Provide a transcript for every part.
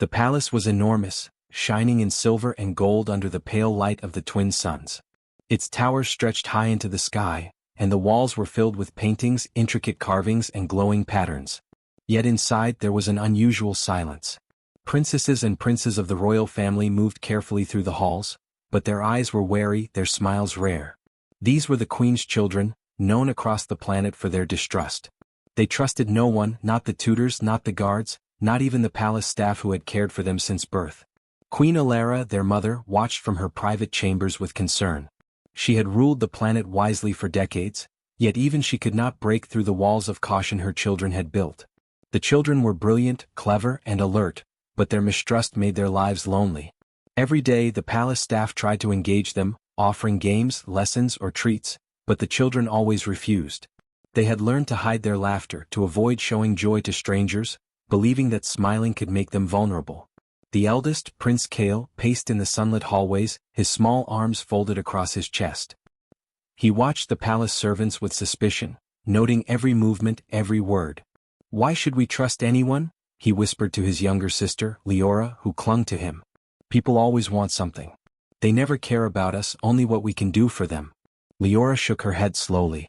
The palace was enormous, shining in silver and gold under the pale light of the twin suns. Its towers stretched high into the sky, and the walls were filled with paintings, intricate carvings, and glowing patterns. Yet inside there was an unusual silence. Princesses and princes of the royal family moved carefully through the halls, but their eyes were wary, their smiles rare. These were the queen's children, known across the planet for their distrust. They trusted no one, not the tutors, not the guards, not even the palace staff who had cared for them since birth. Queen Alara, their mother, watched from her private chambers with concern. She had ruled the planet wisely for decades, yet even she could not break through the walls of caution her children had built. The children were brilliant, clever, and alert, but their mistrust made their lives lonely. Every day the palace staff tried to engage them, offering games, lessons, or treats, but the children always refused. They had learned to hide their laughter, to avoid showing joy to strangers, believing that smiling could make them vulnerable. The eldest, Prince Kale, paced in the sunlit hallways, his small arms folded across his chest. He watched the palace servants with suspicion, noting every movement, every word. "Why should we trust anyone?" he whispered to his younger sister, Leora, who clung to him. "People always want something. They never care about us, only what we can do for them." Leora shook her head slowly.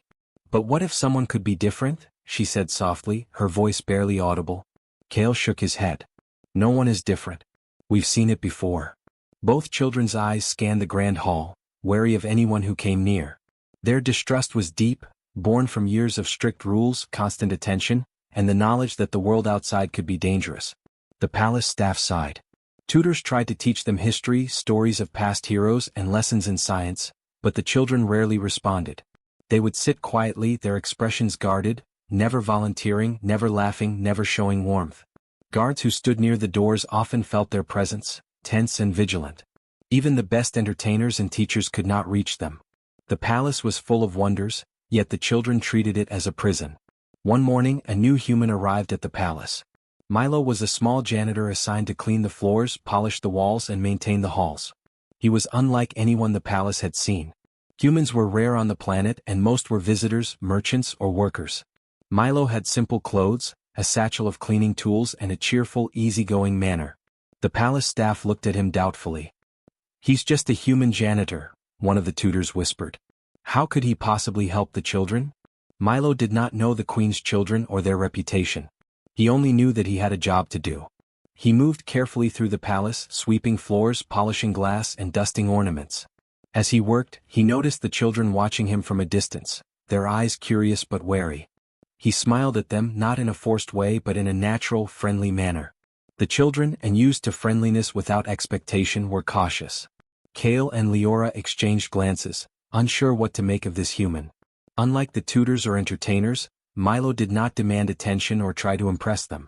"But what if someone could be different?" she said softly, her voice barely audible. Kale shook his head. "No one is different. We've seen it before." Both children's eyes scanned the grand hall, wary of anyone who came near. Their distrust was deep, born from years of strict rules, constant attention, and the knowledge that the world outside could be dangerous. The palace staff sighed. Tutors tried to teach them history, stories of past heroes, and lessons in science, but the children rarely responded. They would sit quietly, their expressions guarded, never volunteering, never laughing, never showing warmth. Guards who stood near the doors often felt their presence, tense and vigilant. Even the best entertainers and teachers could not reach them. The palace was full of wonders, yet the children treated it as a prison. One morning, a new human arrived at the palace. Milo was a small janitor assigned to clean the floors, polish the walls, and maintain the halls. He was unlike anyone the palace had seen. Humans were rare on the planet, and most were visitors, merchants, or workers. Milo had simple clothes, a satchel of cleaning tools, and a cheerful, easygoing manner. The palace staff looked at him doubtfully. "He's just a human janitor," one of the tutors whispered. "How could he possibly help the children?" Milo did not know the queen's children or their reputation. He only knew that he had a job to do. He moved carefully through the palace, sweeping floors, polishing glass, and dusting ornaments. As he worked, he noticed the children watching him from a distance, their eyes curious but wary. He smiled at them, not in a forced way but in a natural, friendly manner. The children, unused to friendliness without expectation, were cautious. Kale and Leora exchanged glances, unsure what to make of this human. Unlike the tutors or entertainers, Milo did not demand attention or try to impress them.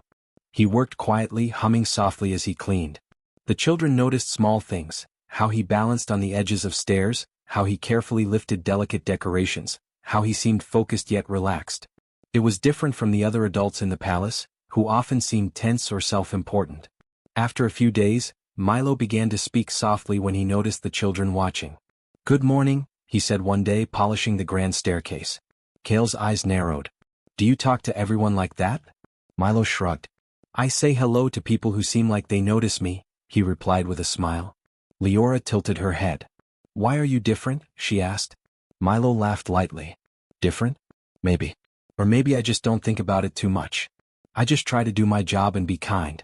He worked quietly, humming softly as he cleaned. The children noticed small things, how he balanced on the edges of stairs, how he carefully lifted delicate decorations, how he seemed focused yet relaxed. It was different from the other adults in the palace, who often seemed tense or self-important. After a few days, Milo began to speak softly when he noticed the children watching. "Good morning," he said one day, polishing the grand staircase. Kale's eyes narrowed. "Do you talk to everyone like that?" Milo shrugged. "I say hello to people who seem like they notice me," he replied with a smile. Leora tilted her head. "Why are you different?" she asked. Milo laughed lightly. "Different? Maybe. Or maybe I just don't think about it too much. I just try to do my job and be kind."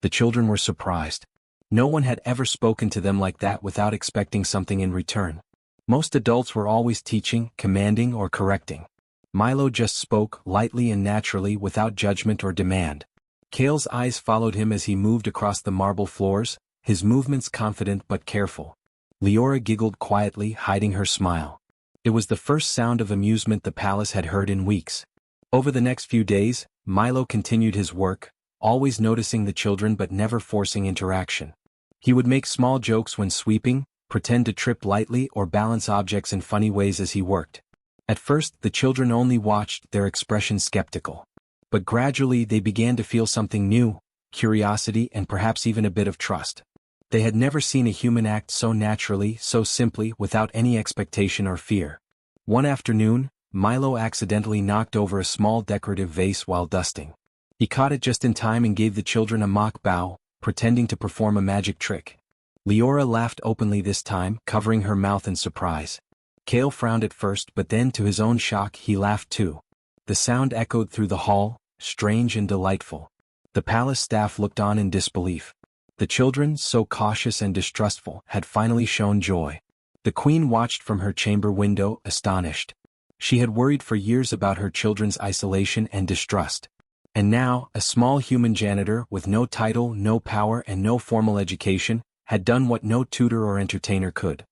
The children were surprised. No one had ever spoken to them like that without expecting something in return. Most adults were always teaching, commanding, or correcting. Milo just spoke, lightly and naturally, without judgment or demand. Kale's eyes followed him as he moved across the marble floors, his movements confident but careful. Leora giggled quietly, hiding her smile. It was the first sound of amusement the palace had heard in weeks. Over the next few days, Milo continued his work, always noticing the children but never forcing interaction. He would make small jokes when sweeping, pretend to trip lightly, or balance objects in funny ways as he worked. At first, the children only watched, their expressions skeptical. But gradually they began to feel something new, curiosity and perhaps even a bit of trust. They had never seen a human act so naturally, so simply, without any expectation or fear. One afternoon, Milo accidentally knocked over a small decorative vase while dusting. He caught it just in time and gave the children a mock bow, pretending to perform a magic trick. Leora laughed openly this time, covering her mouth in surprise. Kale frowned at first, but then to his own shock he laughed too. The sound echoed through the hall, strange and delightful. The palace staff looked on in disbelief. The children, so cautious and distrustful, had finally shown joy. The queen watched from her chamber window, astonished. She had worried for years about her children's isolation and distrust. And now, a small human janitor with no title, no power and no formal education, had done what no tutor or entertainer could.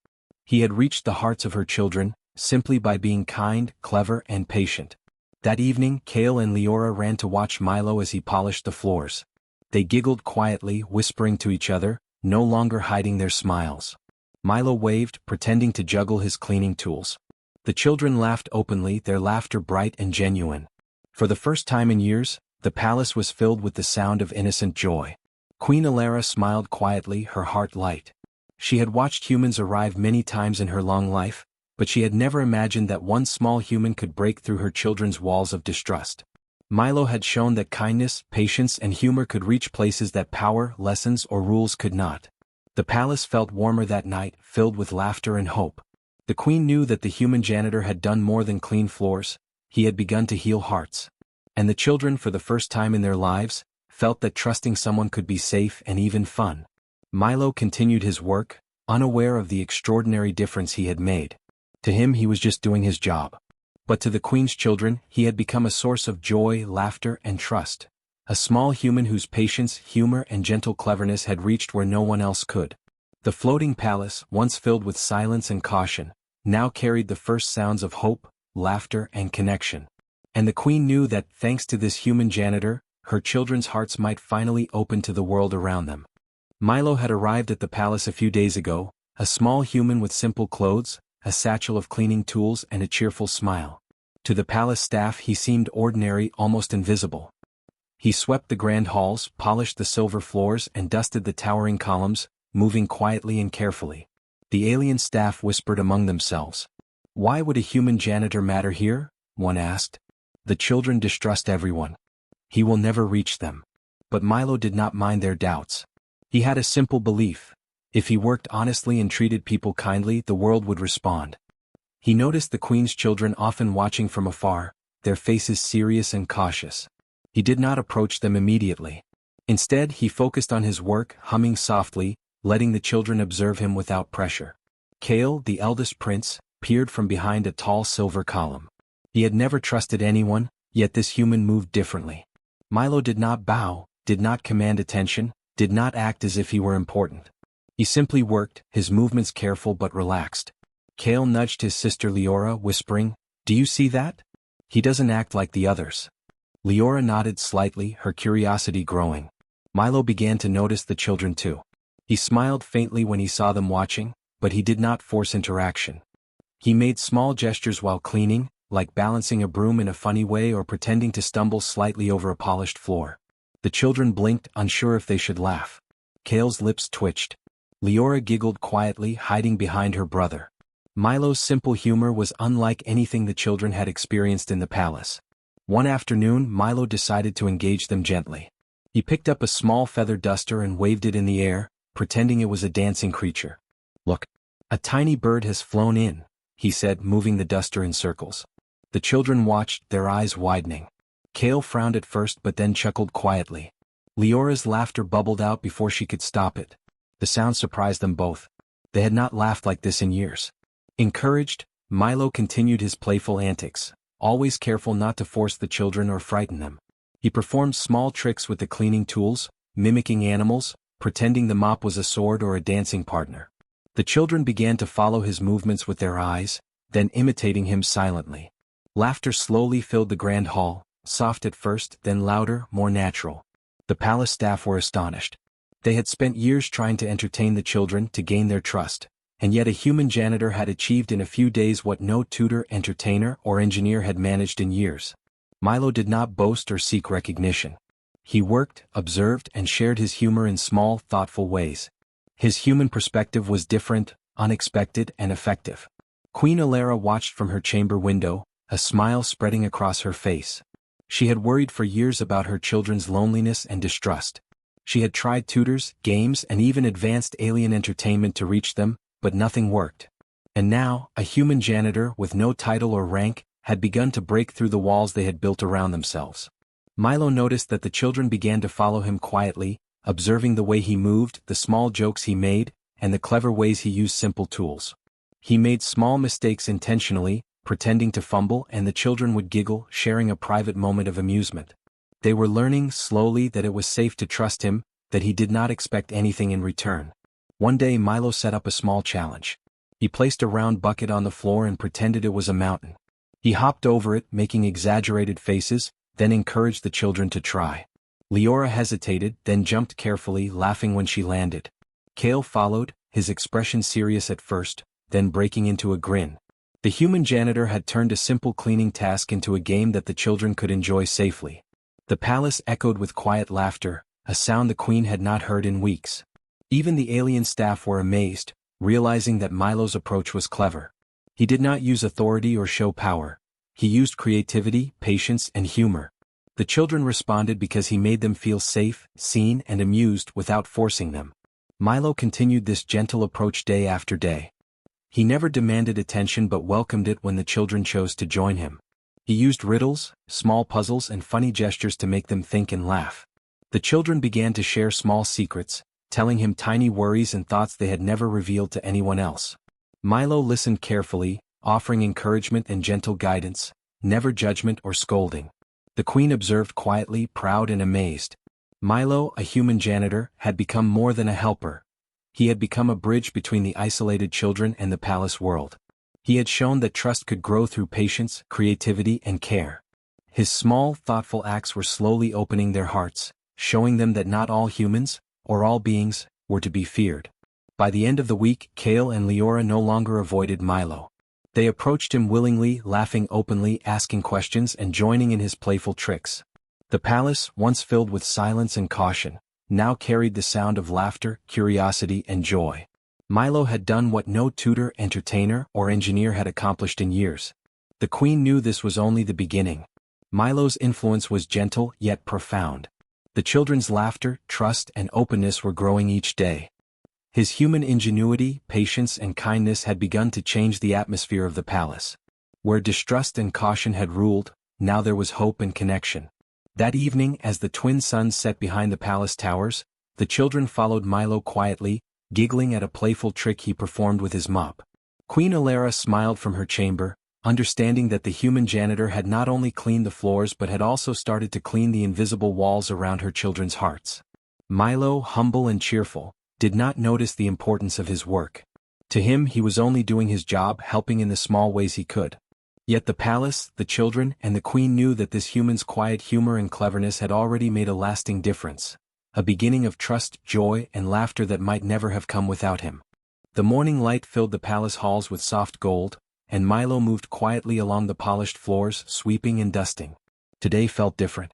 He had reached the hearts of her children, simply by being kind, clever and patient. That evening, Kale and Leora ran to watch Milo as he polished the floors. They giggled quietly, whispering to each other, no longer hiding their smiles. Milo waved, pretending to juggle his cleaning tools. The children laughed openly, their laughter bright and genuine. For the first time in years, the palace was filled with the sound of innocent joy. Queen Alara smiled quietly, her heart light. She had watched humans arrive many times in her long life, but she had never imagined that one small human could break through her children's walls of distrust. Milo had shown that kindness, patience and humor could reach places that power, lessons or rules could not. The palace felt warmer that night, filled with laughter and hope. The queen knew that the human janitor had done more than clean floors, he had begun to heal hearts. And the children, for the first time in their lives, felt that trusting someone could be safe and even fun. Milo continued his work, unaware of the extraordinary difference he had made. To him he was just doing his job. But to the queen's children, he had become a source of joy, laughter and trust. A small human whose patience, humor and gentle cleverness had reached where no one else could. The floating palace, once filled with silence and caution, now carried the first sounds of hope, laughter and connection. And the queen knew that, thanks to this human janitor, her children's hearts might finally open to the world around them. Milo had arrived at the palace a few days ago, a small human with simple clothes, a satchel of cleaning tools and a cheerful smile. To the palace staff he seemed ordinary, almost invisible. He swept the grand halls, polished the silver floors and dusted the towering columns, moving quietly and carefully. The alien staff whispered among themselves. Why would a human janitor matter here? One asked. The children distrust everyone. He will never reach them. But Milo did not mind their doubts. He had a simple belief. If he worked honestly and treated people kindly, the world would respond. He noticed the queen's children often watching from afar, their faces serious and cautious. He did not approach them immediately. Instead, he focused on his work, humming softly, letting the children observe him without pressure. Kale, the eldest prince, peered from behind a tall silver column. He had never trusted anyone, yet this human moved differently. Milo did not bow, did not command attention, did not act as if he were important. He simply worked, his movements careful but relaxed. Kale nudged his sister Leora, whispering, "Do you see that? He doesn't act like the others." Leora nodded slightly, her curiosity growing. Milo began to notice the children too. He smiled faintly when he saw them watching, but he did not force interaction. He made small gestures while cleaning, like balancing a broom in a funny way or pretending to stumble slightly over a polished floor. The children blinked, unsure if they should laugh. Kale's lips twitched. Leora giggled quietly, hiding behind her brother. Milo's simple humor was unlike anything the children had experienced in the palace. One afternoon, Milo decided to engage them gently. He picked up a small feather duster and waved it in the air, pretending it was a dancing creature. "Look, a tiny bird has flown in," he said, moving the duster in circles. The children watched, their eyes widening. Kale frowned at first but then chuckled quietly. Leora's laughter bubbled out before she could stop it. The sound surprised them both. They had not laughed like this in years. Encouraged, Milo continued his playful antics, always careful not to force the children or frighten them. He performed small tricks with the cleaning tools, mimicking animals, pretending the mop was a sword or a dancing partner. The children began to follow his movements with their eyes, then imitating him silently. Laughter slowly filled the grand hall, soft at first, then louder, more natural. The palace staff were astonished. They had spent years trying to entertain the children to gain their trust, and yet a human janitor had achieved in a few days what no tutor, entertainer, or engineer had managed in years. Milo did not boast or seek recognition. He worked, observed, and shared his humor in small, thoughtful ways. His human perspective was different, unexpected, and effective. Queen Alara watched from her chamber window, a smile spreading across her face. She had worried for years about her children's loneliness and distrust. She had tried tutors, games, and even advanced alien entertainment to reach them, but nothing worked. And now, a human janitor with no title or rank had begun to break through the walls they had built around themselves. Milo noticed that the children began to follow him quietly, observing the way he moved, the small jokes he made, and the clever ways he used simple tools. He made small mistakes intentionally, pretending to fumble, and the children would giggle, sharing a private moment of amusement. They were learning slowly that it was safe to trust him, that he did not expect anything in return. One day Milo set up a small challenge. He placed a round bucket on the floor and pretended it was a mountain. He hopped over it, making exaggerated faces, then encouraged the children to try. Leora hesitated, then jumped carefully, laughing when she landed. Kale followed, his expression serious at first, then breaking into a grin. The human janitor had turned a simple cleaning task into a game that the children could enjoy safely. The palace echoed with quiet laughter, a sound the queen had not heard in weeks. Even the alien staff were amazed, realizing that Milo's approach was clever. He did not use authority or show power. He used creativity, patience, and humor. The children responded because he made them feel safe, seen, and amused without forcing them. Milo continued this gentle approach day after day. He never demanded attention but welcomed it when the children chose to join him. He used riddles, small puzzles, and funny gestures to make them think and laugh. The children began to share small secrets, telling him tiny worries and thoughts they had never revealed to anyone else. Milo listened carefully, offering encouragement and gentle guidance, never judgment or scolding. The queen observed quietly, proud and amazed. Milo, a human janitor, had become more than a helper. He had become a bridge between the isolated children and the palace world. He had shown that trust could grow through patience, creativity, and care. His small, thoughtful acts were slowly opening their hearts, showing them that not all humans, or all beings, were to be feared. By the end of the week, Kale and Leora no longer avoided Milo. They approached him willingly, laughing openly, asking questions, and joining in his playful tricks. The palace, once filled with silence and caution, now carried the sound of laughter, curiosity, and joy. Milo had done what no tutor, entertainer, or engineer had accomplished in years. The queen knew this was only the beginning. Milo's influence was gentle yet profound. The children's laughter, trust, and openness were growing each day. His human ingenuity, patience, and kindness had begun to change the atmosphere of the palace. Where distrust and caution had ruled, now there was hope and connection. That evening, as the twin suns set behind the palace towers, the children followed Milo quietly, giggling at a playful trick he performed with his mop. Queen Alara smiled from her chamber, understanding that the human janitor had not only cleaned the floors but had also started to clean the invisible walls around her children's hearts. Milo, humble and cheerful, did not notice the importance of his work. To him he was only doing his job, helping in the small ways he could. Yet the palace, the children, and the queen knew that this human's quiet humor and cleverness had already made a lasting difference, a beginning of trust, joy, and laughter that might never have come without him. The morning light filled the palace halls with soft gold, and Milo moved quietly along the polished floors, sweeping and dusting. Today felt different.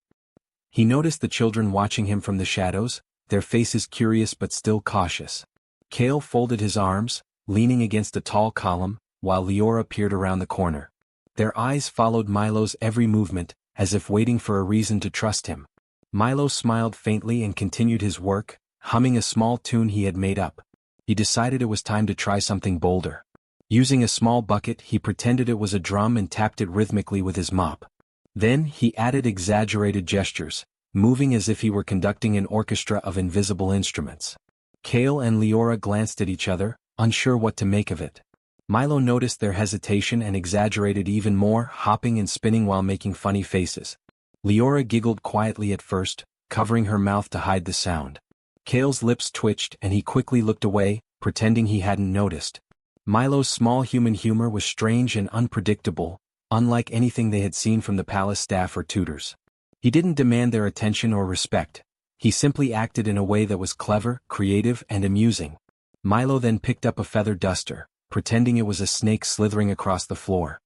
He noticed the children watching him from the shadows, their faces curious but still cautious. Kale folded his arms, leaning against a tall column, while Leora peered around the corner. Their eyes followed Milo's every movement, as if waiting for a reason to trust him. Milo smiled faintly and continued his work, humming a small tune he had made up. He decided it was time to try something bolder. Using a small bucket, he pretended it was a drum and tapped it rhythmically with his mop. Then he added exaggerated gestures, moving as if he were conducting an orchestra of invisible instruments. Kale and Leora glanced at each other, unsure what to make of it. Milo noticed their hesitation and exaggerated even more, hopping and spinning while making funny faces. Leora giggled quietly at first, covering her mouth to hide the sound. Kale's lips twitched and he quickly looked away, pretending he hadn't noticed. Milo's small human humor was strange and unpredictable, unlike anything they had seen from the palace staff or tutors. He didn't demand their attention or respect. He simply acted in a way that was clever, creative, and amusing. Milo then picked up a feather duster, pretending it was a snake slithering across the floor.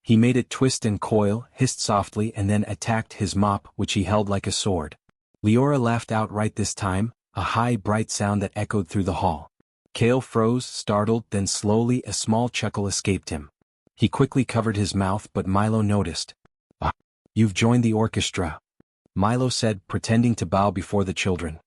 He made it twist and coil, hissed softly, and then attacked his mop, which he held like a sword. Leora laughed outright this time, a high, bright sound that echoed through the hall. Kale froze, startled, then slowly a small chuckle escaped him. He quickly covered his mouth, but Milo noticed. "Ah, you've joined the orchestra," Milo said, pretending to bow before the children.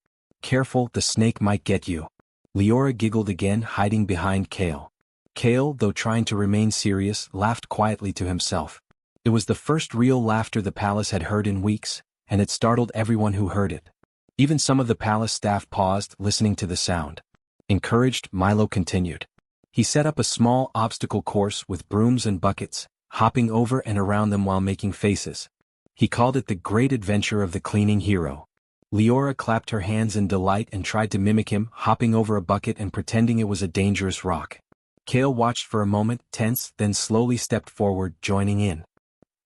"Careful, the snake might get you." Leora giggled again, hiding behind Kale. Kale, though trying to remain serious, laughed quietly to himself. It was the first real laughter the palace had heard in weeks, and it startled everyone who heard it. Even some of the palace staff paused, listening to the sound. Encouraged, Milo continued. He set up a small obstacle course with brooms and buckets, hopping over and around them while making faces. He called it the Great Adventure of the Cleaning Hero. Leora clapped her hands in delight and tried to mimic him, hopping over a bucket and pretending it was a dangerous rock. Kale watched for a moment, tense, then slowly stepped forward, joining in.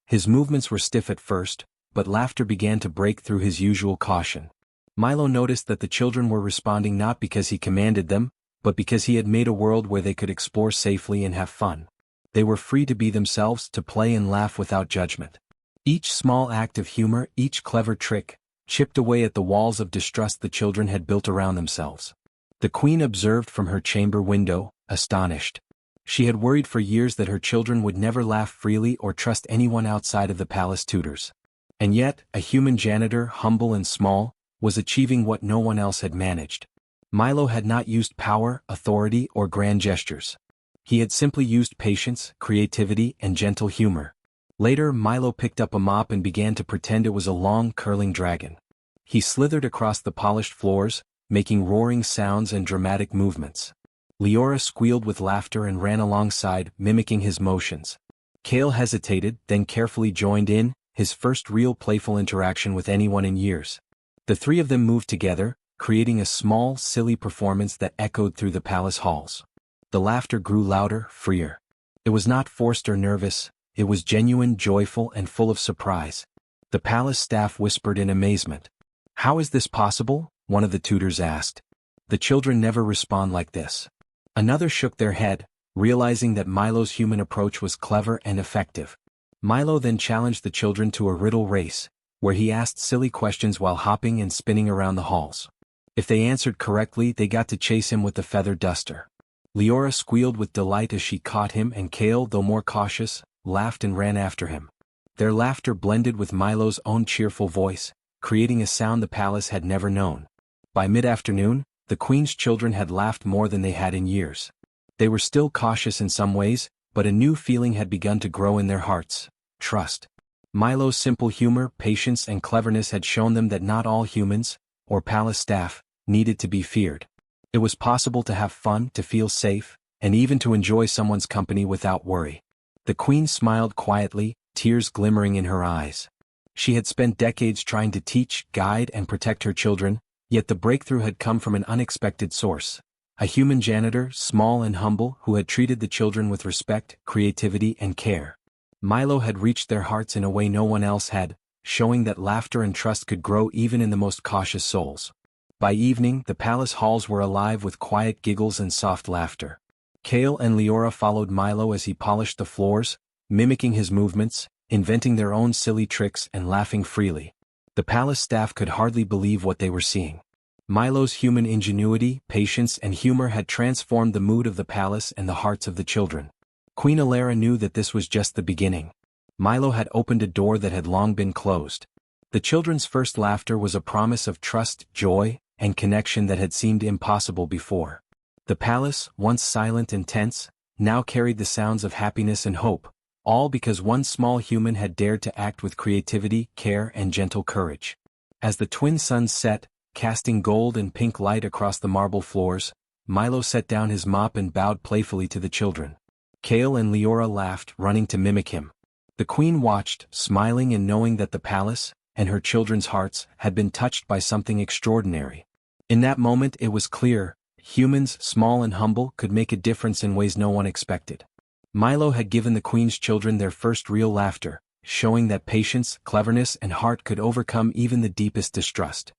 His movements were stiff at first, but laughter began to break through his usual caution. Milo noticed that the children were responding not because he commanded them, but because he had made a world where they could explore safely and have fun. They were free to be themselves, to play and laugh without judgment. Each small act of humor, each clever trick, chipped away at the walls of distrust the children had built around themselves. The queen observed from her chamber window, astonished. She had worried for years that her children would never laugh freely or trust anyone outside of the palace tutors. And yet, a human janitor, humble and small, was achieving what no one else had managed. Milo had not used power, authority, or grand gestures. He had simply used patience, creativity, and gentle humor. Later, Milo picked up a mop and began to pretend it was a long, curling dragon. He slithered across the polished floors, making roaring sounds and dramatic movements. Leora squealed with laughter and ran alongside, mimicking his motions. Kale hesitated, then carefully joined in, his first real playful interaction with anyone in years. The three of them moved together, creating a small, silly performance that echoed through the palace halls. The laughter grew louder, freer. It was not forced or nervous, it was genuine, joyful, and full of surprise. The palace staff whispered in amazement. "How is this possible?" one of the tutors asked. "The children never respond like this." Another shook their head, realizing that Milo's human approach was clever and effective. Milo then challenged the children to a riddle race, where he asked silly questions while hopping and spinning around the halls. If they answered correctly, they got to chase him with the feather duster. Leora squealed with delight as she caught him, and Kale, though more cautious, laughed and ran after him. Their laughter blended with Milo's own cheerful voice, creating a sound the palace had never known. By mid-afternoon, the queen's children had laughed more than they had in years. They were still cautious in some ways, but a new feeling had begun to grow in their hearts: trust. Milo's simple humor, patience, and cleverness had shown them that not all humans, or palace staff, needed to be feared. It was possible to have fun, to feel safe, and even to enjoy someone's company without worry. The queen smiled quietly, tears glimmering in her eyes. She had spent decades trying to teach, guide, and protect her children, yet the breakthrough had come from an unexpected source. A human janitor, small and humble, who had treated the children with respect, creativity, and care. Milo had reached their hearts in a way no one else had, showing that laughter and trust could grow even in the most cautious souls. By evening, the palace halls were alive with quiet giggles and soft laughter. Kale and Leora followed Milo as he polished the floors, mimicking his movements, inventing their own silly tricks and laughing freely. The palace staff could hardly believe what they were seeing. Milo's human ingenuity, patience, and humor had transformed the mood of the palace and the hearts of the children. Queen Alara knew that this was just the beginning. Milo had opened a door that had long been closed. The children's first laughter was a promise of trust, joy, and connection that had seemed impossible before. The palace, once silent and tense, now carried the sounds of happiness and hope, all because one small human had dared to act with creativity, care, and gentle courage. As the twin suns set, casting gold and pink light across the marble floors, Milo set down his mop and bowed playfully to the children. Kale and Leora laughed, running to mimic him. The queen watched, smiling and knowing that the palace, and her children's hearts, had been touched by something extraordinary. In that moment it was clear, humans, small and humble, could make a difference in ways no one expected. Milo had given the queen's children their first real laughter, showing that patience, cleverness, and heart could overcome even the deepest distrust.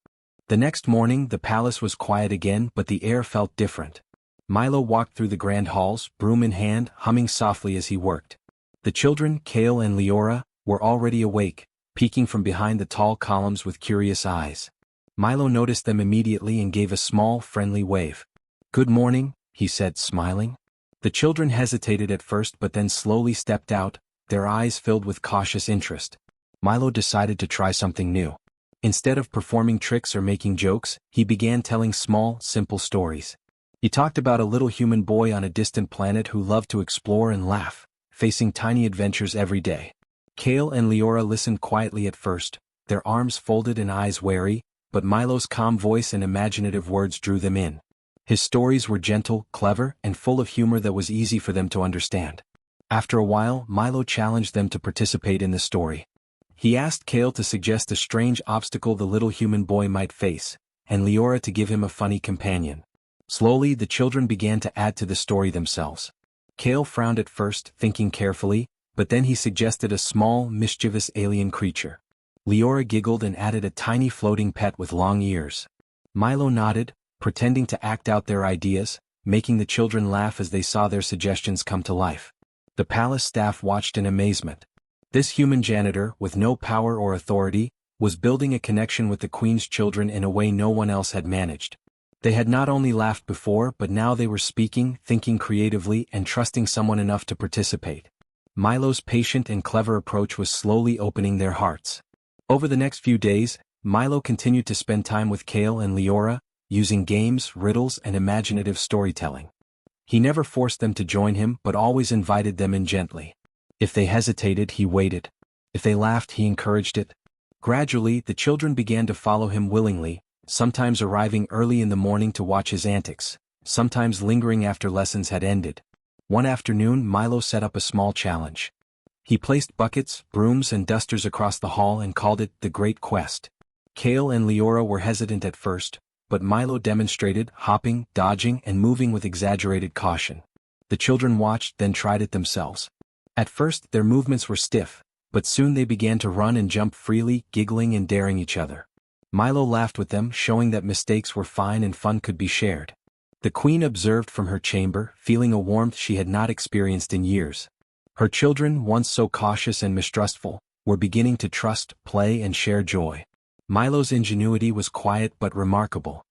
The next morning the palace was quiet again, but the air felt different. Milo walked through the grand halls, broom in hand, humming softly as he worked. The children, Kale and Leora, were already awake, peeking from behind the tall columns with curious eyes. Milo noticed them immediately and gave a small, friendly wave. "Good morning," he said, smiling. The children hesitated at first but then slowly stepped out, their eyes filled with cautious interest. Milo decided to try something new. Instead of performing tricks or making jokes, he began telling small, simple stories. He talked about a little human boy on a distant planet who loved to explore and laugh, facing tiny adventures every day. Kale and Leora listened quietly at first, their arms folded and eyes wary, but Milo's calm voice and imaginative words drew them in. His stories were gentle, clever, and full of humor that was easy for them to understand. After a while, Milo challenged them to participate in the story. He asked Kale to suggest a strange obstacle the little human boy might face, and Leora to give him a funny companion. Slowly, the children began to add to the story themselves. Kale frowned at first, thinking carefully, but then he suggested a small, mischievous alien creature. Leora giggled and added a tiny floating pet with long ears. Milo nodded, pretending to act out their ideas, making the children laugh as they saw their suggestions come to life. The palace staff watched in amazement. This human janitor, with no power or authority, was building a connection with the Queen's children in a way no one else had managed. They had not only laughed before, but now they were speaking, thinking creatively, and trusting someone enough to participate. Milo's patient and clever approach was slowly opening their hearts. Over the next few days, Milo continued to spend time with Kale and Leora, using games, riddles, and imaginative storytelling. He never forced them to join him but always invited them in gently. If they hesitated, he waited. If they laughed, he encouraged it. Gradually, the children began to follow him willingly, sometimes arriving early in the morning to watch his antics, sometimes lingering after lessons had ended. One afternoon, Milo set up a small challenge. He placed buckets, brooms, and dusters across the hall and called it the Great Quest. Kale and Leora were hesitant at first, but Milo demonstrated, hopping, dodging, and moving with exaggerated caution. The children watched, then tried it themselves. At first, their movements were stiff, but soon they began to run and jump freely, giggling and daring each other. Milo laughed with them, showing that mistakes were fine and fun could be shared. The Queen observed from her chamber, feeling a warmth she had not experienced in years. Her children, once so cautious and mistrustful, were beginning to trust, play, and share joy. Milo's ingenuity was quiet but remarkable.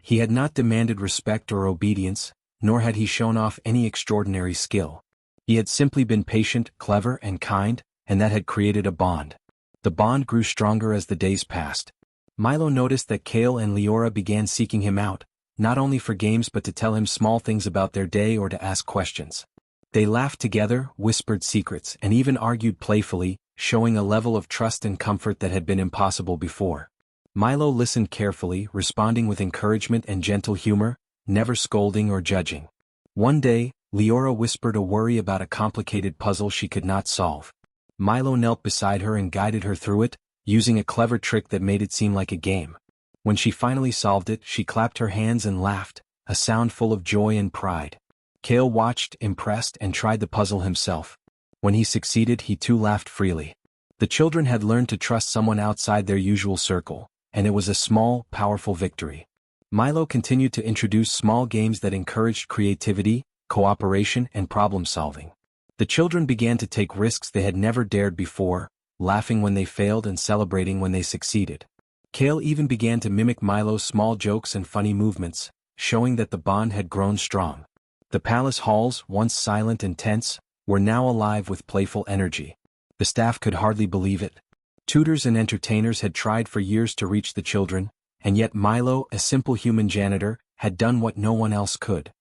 He had not demanded respect or obedience, nor had he shown off any extraordinary skill. He had simply been patient, clever, and kind, and that had created a bond. The bond grew stronger as the days passed. Milo noticed that Kale and Leora began seeking him out, not only for games but to tell him small things about their day or to ask questions. They laughed together, whispered secrets, and even argued playfully, showing a level of trust and comfort that had been impossible before. Milo listened carefully, responding with encouragement and gentle humor, never scolding or judging. One day, Leora whispered a worry about a complicated puzzle she could not solve. Milo knelt beside her and guided her through it, using a clever trick that made it seem like a game. When she finally solved it, she clapped her hands and laughed, a sound full of joy and pride. Kale watched, impressed, and tried the puzzle himself. When he succeeded, he too laughed freely. The children had learned to trust someone outside their usual circle, and it was a small, powerful victory. Milo continued to introduce small games that encouraged creativity, cooperation, and problem-solving. The children began to take risks they had never dared before, laughing when they failed and celebrating when they succeeded. Kale even began to mimic Milo's small jokes and funny movements, showing that the bond had grown strong. The palace halls, once silent and tense, were now alive with playful energy. The staff could hardly believe it. Tutors and entertainers had tried for years to reach the children, and yet Milo, a simple human janitor, had done what no one else could.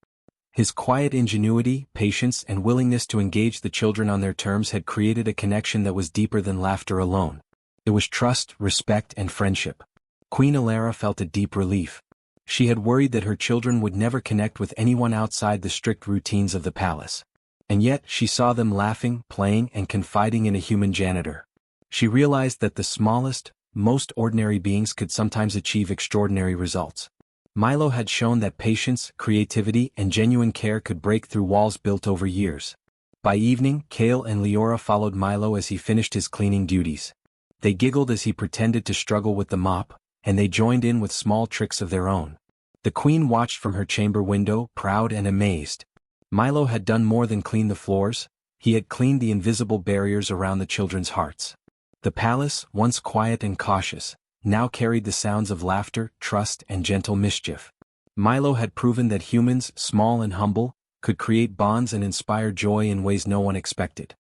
His quiet ingenuity, patience, and willingness to engage the children on their terms had created a connection that was deeper than laughter alone. It was trust, respect, and friendship. Queen Alara felt a deep relief. She had worried that her children would never connect with anyone outside the strict routines of the palace. And yet, she saw them laughing, playing, and confiding in a human janitor. She realized that the smallest, most ordinary beings could sometimes achieve extraordinary results. Milo had shown that patience, creativity, and genuine care could break through walls built over years. By evening, Kale and Leora followed Milo as he finished his cleaning duties. They giggled as he pretended to struggle with the mop, and they joined in with small tricks of their own. The queen watched from her chamber window, proud and amazed. Milo had done more than clean the floors, he had cleaned the invisible barriers around the children's hearts. The palace, once quiet and cautious, now carried the sounds of laughter, trust, and gentle mischief. Milo had proven that humans, small and humble, could create bonds and inspire joy in ways no one expected.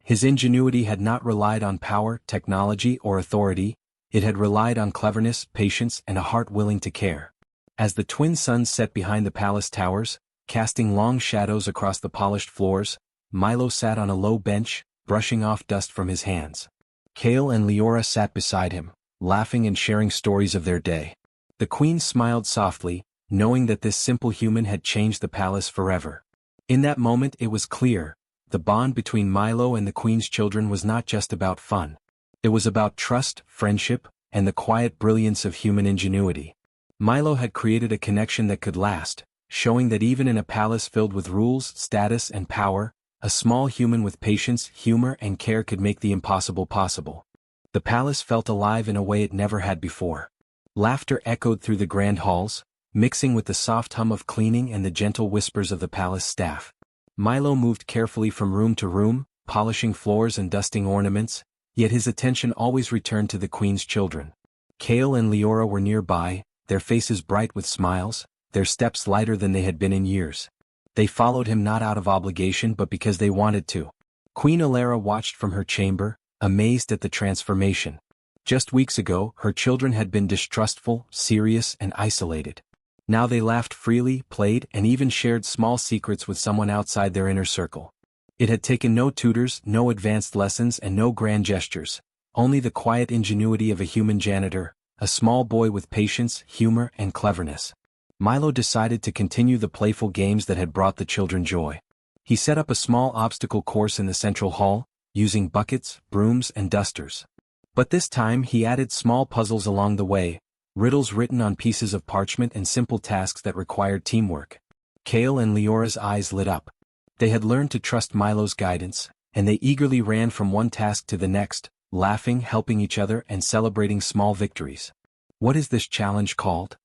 His ingenuity had not relied on power, technology, or authority, It had relied on cleverness, patience, and a heart willing to care. As the twin suns set behind the palace towers, casting long shadows across the polished floors, Milo sat on a low bench, brushing off dust from his hands. Kale and Leora sat beside him, laughing and sharing stories of their day. The queen smiled softly, knowing that this simple human had changed the palace forever. In that moment it was clear, the bond between Milo and the queen's children was not just about fun. It was about trust, friendship, and the quiet brilliance of human ingenuity. Milo had created a connection that could last, showing that even in a palace filled with rules, status, and power, a small human with patience, humor, and care could make the impossible possible. The palace felt alive in a way it never had before. Laughter echoed through the grand halls, mixing with the soft hum of cleaning and the gentle whispers of the palace staff. Milo moved carefully from room to room, polishing floors and dusting ornaments, yet his attention always returned to the queen's children. Kale and Leora were nearby, their faces bright with smiles, their steps lighter than they had been in years. They followed him not out of obligation but because they wanted to. Queen Alara watched from her chamber, amazed at the transformation. Just weeks ago, her children had been distrustful, serious, and isolated. Now they laughed freely, played, and even shared small secrets with someone outside their inner circle. It had taken no tutors, no advanced lessons, and no grand gestures, only the quiet ingenuity of a human janitor, a small boy with patience, humor, and cleverness. Milo decided to continue the playful games that had brought the children joy. He set up a small obstacle course in the central hall, using buckets, brooms, and dusters. But this time he added small puzzles along the way, riddles written on pieces of parchment and simple tasks that required teamwork. Kale and Leora's eyes lit up. They had learned to trust Milo's guidance, and they eagerly ran from one task to the next, laughing, helping each other, and celebrating small victories. "What is this challenge called?"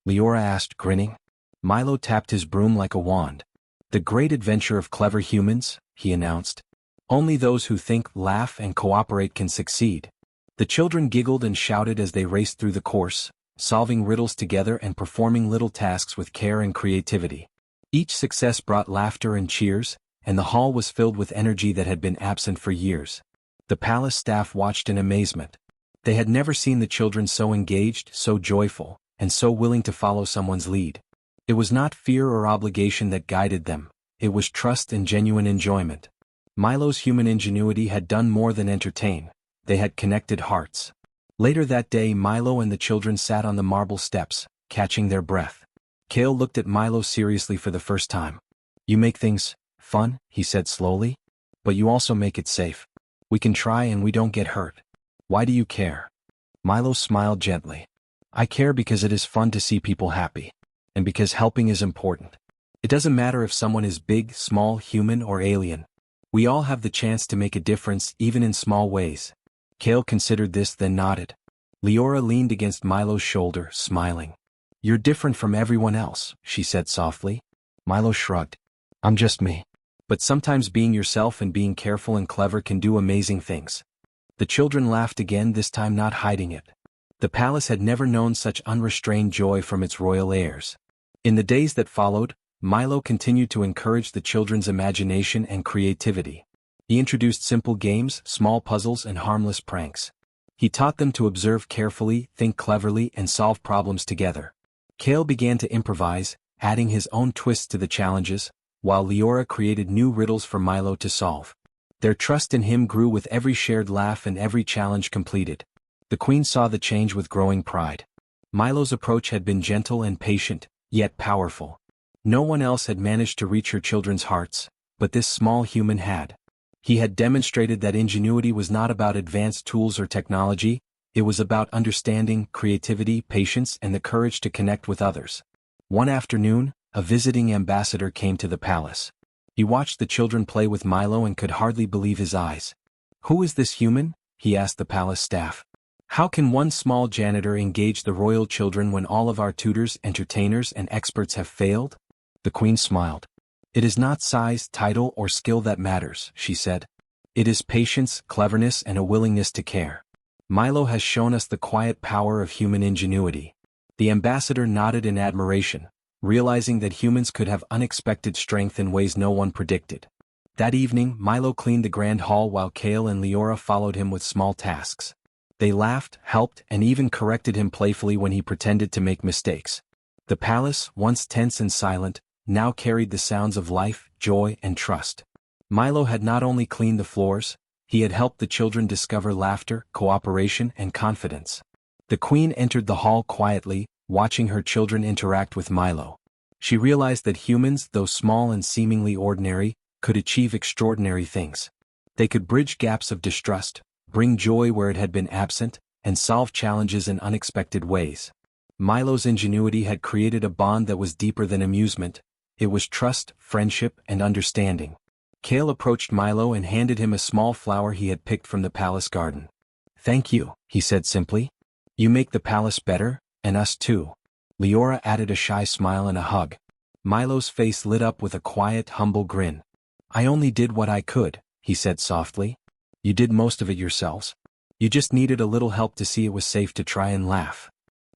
Leora asked, grinning. Milo tapped his broom like a wand. "The great adventure of clever humans," he announced. "Only those who think, laugh, and cooperate can succeed." The children giggled and shouted as they raced through the course, solving riddles together and performing little tasks with care and creativity. Each success brought laughter and cheers, and the hall was filled with energy that had been absent for years. The palace staff watched in amazement. They had never seen the children so engaged, so joyful, and so willing to follow someone's lead. It was not fear or obligation that guided them, it was trust and genuine enjoyment. Milo's human ingenuity had done more than entertain, they had connected hearts. Later that day Milo and the children sat on the marble steps, catching their breath. Kale looked at Milo seriously for the first time. "You make things fun," he said slowly. "But you also make it safe. We can try and we don't get hurt. Why do you care?" Milo smiled gently. "I care because it is fun to see people happy. And because helping is important. It doesn't matter if someone is big, small, human, or alien. We all have the chance to make a difference even in small ways." Kale considered this then nodded. Leora leaned against Milo's shoulder, smiling. "You're different from everyone else," she said softly. Milo shrugged. "I'm just me. But sometimes being yourself and being careful and clever can do amazing things." The children laughed again, this time not hiding it. The palace had never known such unrestrained joy from its royal heirs. In the days that followed, Milo continued to encourage the children's imagination and creativity. He introduced simple games, small puzzles, and harmless pranks. He taught them to observe carefully, think cleverly, and solve problems together. Kale began to improvise, adding his own twists to the challenges, while Leora created new riddles for Milo to solve. Their trust in him grew with every shared laugh and every challenge completed. The queen saw the change with growing pride. Milo's approach had been gentle and patient, yet powerful. No one else had managed to reach her children's hearts, but this small human had. He had demonstrated that ingenuity was not about advanced tools or technology, it was about understanding, creativity, patience, and the courage to connect with others. One afternoon, a visiting ambassador came to the palace. He watched the children play with Milo and could hardly believe his eyes. "Who is this human?" he asked the palace staff. "How can one small janitor engage the royal children when all of our tutors, entertainers, and experts have failed?" The queen smiled. "It is not size, title, or skill that matters," she said. "It is patience, cleverness, and a willingness to care. Milo has shown us the quiet power of human ingenuity." The ambassador nodded in admiration, realizing that humans could have unexpected strength in ways no one predicted. That evening, Milo cleaned the grand hall while Kale and Leora followed him with small tasks. They laughed, helped, and even corrected him playfully when he pretended to make mistakes. The palace, once tense and silent, now carried the sounds of life, joy, and trust. Milo had not only cleaned the floors, he had helped the children discover laughter, cooperation, and confidence. The queen entered the hall quietly, watching her children interact with Milo. She realized that humans, though small and seemingly ordinary, could achieve extraordinary things. They could bridge gaps of distrust, bring joy where it had been absent, and solve challenges in unexpected ways. Milo's ingenuity had created a bond that was deeper than amusement. It was trust, friendship, and understanding. Kale approached Milo and handed him a small flower he had picked from the palace garden. "Thank you," he said simply. "You make the palace better, and us too." Leora added a shy smile and a hug. Milo's face lit up with a quiet, humble grin. "I only did what I could," he said softly. "You did most of it yourselves. You just needed a little help to see it was safe to try and laugh."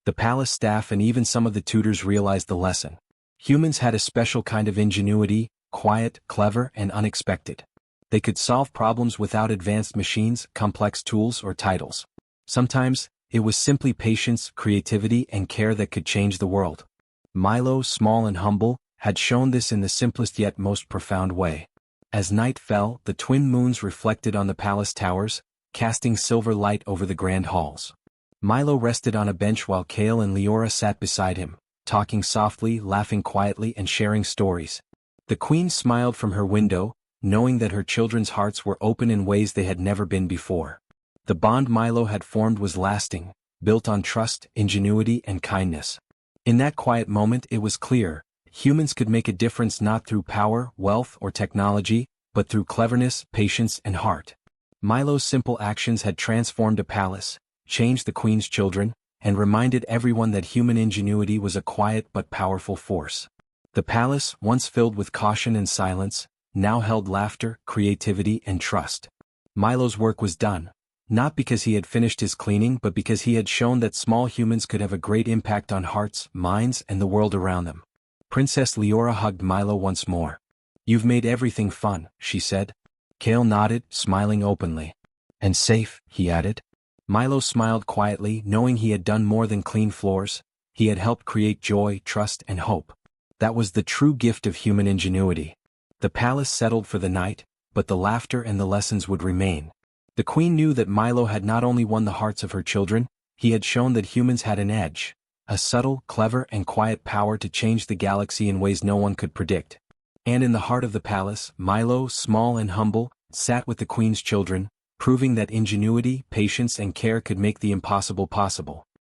The palace staff and even some of the tutors realized the lesson. Humans had a special kind of ingenuity, quiet, clever, and unexpected. They could solve problems without advanced machines, complex tools, or titles. Sometimes, it was simply patience, creativity, and care that could change the world. Milo, small and humble, had shown this in the simplest yet most profound way. As night fell, the twin moons reflected on the palace towers, casting silver light over the grand halls. Milo rested on a bench while Kale and Leora sat beside him, talking softly, laughing quietly, and sharing stories. The queen smiled from her window, knowing that her children's hearts were open in ways they had never been before. The bond Milo had formed was lasting, built on trust, ingenuity, and kindness. In that quiet moment it was clear, humans could make a difference not through power, wealth, or technology, but through cleverness, patience, and heart. Milo's simple actions had transformed a palace, changed the queen's children, and reminded everyone that human ingenuity was a quiet but powerful force. The palace, once filled with caution and silence, now held laughter, creativity, and trust. Milo's work was done, not because he had finished his cleaning but because he had shown that small humans could have a great impact on hearts, minds, and the world around them. Princess Leora hugged Milo once more. "You've made everything fun," she said. Kale nodded, smiling openly. "And safe," he added. Milo smiled quietly, knowing he had done more than clean floors. He had helped create joy, trust, and hope. That was the true gift of human ingenuity. The palace settled for the night, but the laughter and the lessons would remain. The queen knew that Milo had not only won the hearts of her children, he had shown that humans had an edge, a subtle, clever, and quiet power to change the galaxy in ways no one could predict. And in the heart of the palace, Milo, small and humble, sat with the queen's children, proving that ingenuity, patience, and care could make the impossible possible.